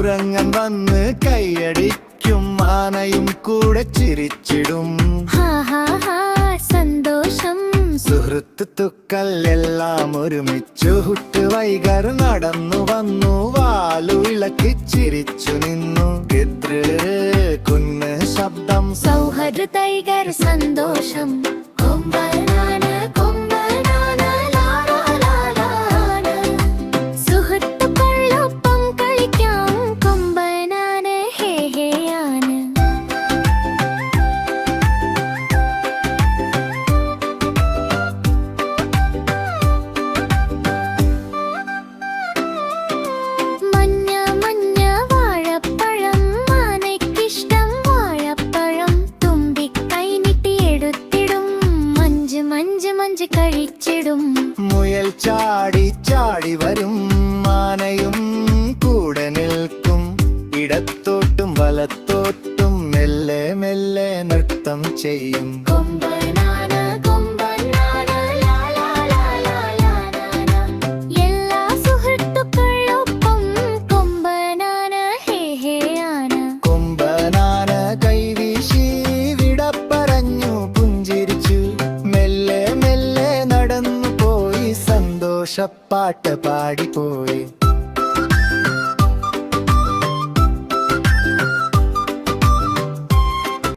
കുരങ്ങൻ വന്ന് കൈയടിക്കും, ആനയും കൂടെ ചിരിച്ചിടും. സന്തോഷം. സുഹൃത്തുക്കൾ എല്ലാം ഒരുമിച്ചു ഹുട്ടുവൈകർ നടന്നു വന്നു, വാലു ഇളക്കി ചിരിച്ചു നിന്നു. കുന്ന് ശബ്ദം സൗഹൃദൈകർ സന്തോഷം. കൊമ്പനാന കൊമ്പനാന ലാലാ ലാലാന. സുഹൃത്തുക്കളൊപ്പം കളിക്കാം, കൊമ്പനാന ഹേ ഹേ ആണ്. മഞ്ഞ മഞ്ഞ വാഴപ്പഴം, ആനയ്ക്കിഷ്ടം വാഴപ്പഴം. തുമ്പിക്കൈ നീട്ടിയെടുത്തിടും, മഞ്ച് മഞ്ച് മഞ്ച് കഴിച്ചിടും. മുയൽ ചാടി ചാടി വരും, ആനയും കൂടെ നിൽക്കും. ഇടത്തോട്ടും വലത്തോട്ടും മെല്ലെ മെല്ലെ നൃത്തം ചെയ്യും. കൊമ്പനാന കൊമ്പനാന ലാലാ ലാലാ. എല്ലാ സുഹൃത്തുക്കളൊപ്പം കൊമ്പനാന ഹേ ഹേ ആണ്. കൊമ്പനാന കൈവീശി വിട പറഞ്ഞു, പുഞ്ചിരിച്ചു മെല്ലെ മെല്ലെ നടന്നു പോയി, സന്തോഷപ്പാട്ട് പാടിപ്പോയി.